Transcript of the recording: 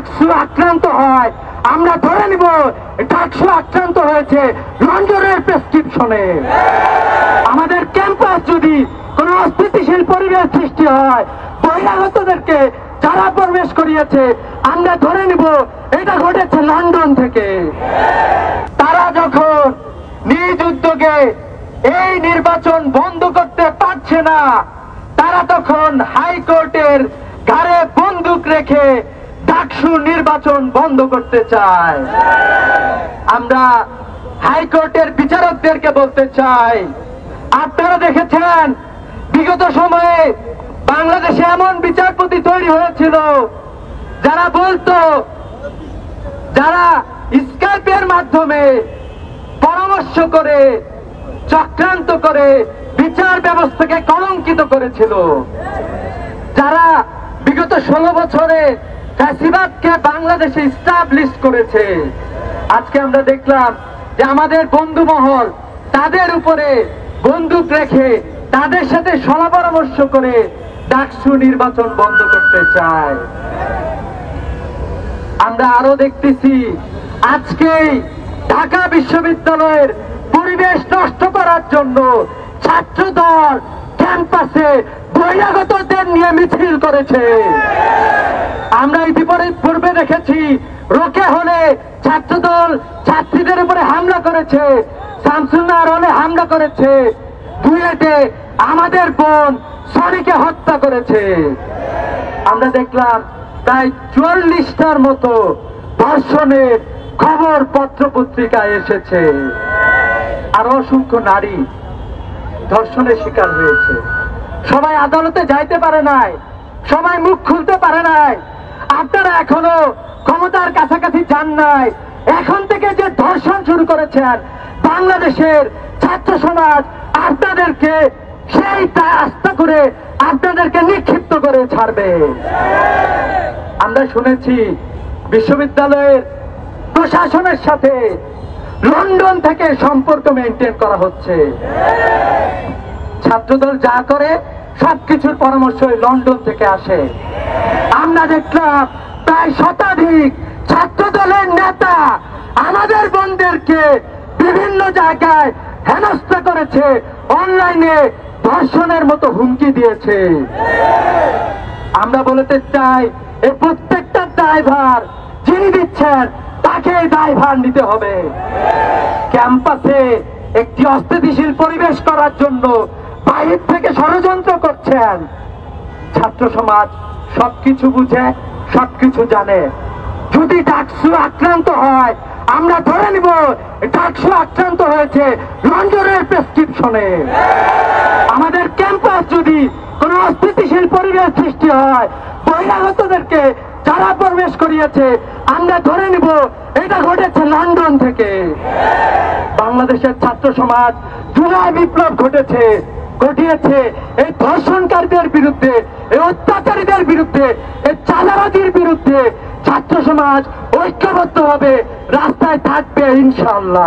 ডাকসু আক্রান্ত হয়, আমরা ধরে নিব ডাকসু আক্রান্ত হয়েছে লন্ডনের প্রেসক্রিপশনে। আমাদের ক্যাম্পাস যদি কোন অস্থিতিশীল পরিবেশ সৃষ্টি হয়, বহিরাগতদেরকে যারা প্রবেশ করিয়েছে আমরা ধরে নিব এটা ঘটেছে লন্ডন থেকে। তারা যখন নিজ উদ্যোগে এই নির্বাচন বন্ধ করতে পারছে না, তারা তখন হাইকোর্টের ঘাড়ে বন্দুক রেখে ডাকসু নির্বাচন বন্ধ করতে চায়। আমরা হাইকোর্টের বিচারকদেরকে বলতে চাই, আপনারা দেখেছেন বিগত সময়ে বাংলাদেশে এমন বিচারপতি তৈরি হয়েছিল যারা বলতো, যারা স্কাইপের মাধ্যমে পরামর্শ করে চক্রান্ত করে বিচার ব্যবস্থাকে কলঙ্কিত করেছিল, যারা বিগত 16 বছরে ফ্যাসিবাদকে বাংলাদেশে স্টাবলিশ করেছে। আজকে আমরা দেখলাম যে আমাদের বন্ধু মহল তাদের উপরে বন্দুক রেখে তাদের সাথে সলা পরামর্শ করে ডাকসু নির্বাচন বন্ধ করতে চায়। আমরা আরো দেখতেছি আজকেই ঢাকা বিশ্ববিদ্যালয়ের পরিবেশ নষ্ট করার জন্য ছাত্রদল ক্যাম্পাসে বহিরাগতদের নিয়ে মিছিল করেছে। আমরা পূর্বে দেখেছি রোকে হলে ছাত্রদল ছাত্রীদের উপরে হামলা করেছে, শামসুল নাহার হলে হামলা করেছে, বুয়েটে আমাদের বোন সনিকে হত্যা করেছে। আমরা দেখলাম প্রায় ৪৪টার মতো ধর্ষণের খবর পত্র পত্রিকায় এসেছে। আরো অসংখ্য নারী ধর্ষণের শিকার হয়েছে। সবাই আদালতে যাইতে পারে নাই, সবাই মুখ খুলতে পারে নাই। আপনারা এখনো ক্ষমতার কাছাকাছি যান নাই। এখন থেকে যে ধর্ষণ শুরু করেছেন, বাংলাদেশের ছাত্র সমাজ আপনাদেরকে সেই আস্থা করে আপনাদেরকে নিক্ষিপ্ত করে ছাড়বে। আমরা শুনেছি বিশ্ববিদ্যালয়ের প্রশাসনের সাথে লন্ডন থেকে সম্পর্ক মেনটেন করা হচ্ছে। ছাত্রদল যা করে সবকিছুর পরামর্শ লন্ডন থেকে আসে। আমরা দেখলাম প্রায় শতাধিক ছাত্রদলের নেতা আমাদের বোনদেরকে বিভিন্ন জায়গায় হেনস্থা করেছে, অনলাইনে ধর্ষণের মতো হুমকি দিয়েছে। আমরা বলতে চাই এই প্রত্যেকটা দায়ভার যিনি দিচ্ছেন তাকে দায়ভার নিতে হবে। ক্যাম্পাসে একটি অস্থিতিশীল পরিবেশ করার জন্য বাইরে থেকে ষড়যন্ত্র করছেন। ছাত্র সমাজ সবকিছু বুঝে, সবকিছু জানে। যদি ডাকসু আক্রান্ত হয়, আমরা ধরে নিব ডাকসু আক্রান্ত হয়েছে লন্ডনের প্রেসক্রিপশনে। আমাদের ক্যাম্পাস যদি কোন অস্থিতিশীল পরিবেশ সৃষ্টি হয়, বহিরাগতদেরকে যারা প্রবেশ করিয়েছে আমরা ধরে নিব এটা ঘটেছে লন্ডন থেকে। বাংলাদেশের ছাত্র সমাজ জুলাই বিপ্লব ঘটিয়েছে এই ধর্ষণকারীদের বিরুদ্ধে, এই অত্যাচারীদের বিরুদ্ধে, এই চাঁদাবাজির বিরুদ্ধে। ছাত্র সমাজ ঐক্যবদ্ধ হবে, রাস্তায় থাকবে ইনশাআল্লাহ।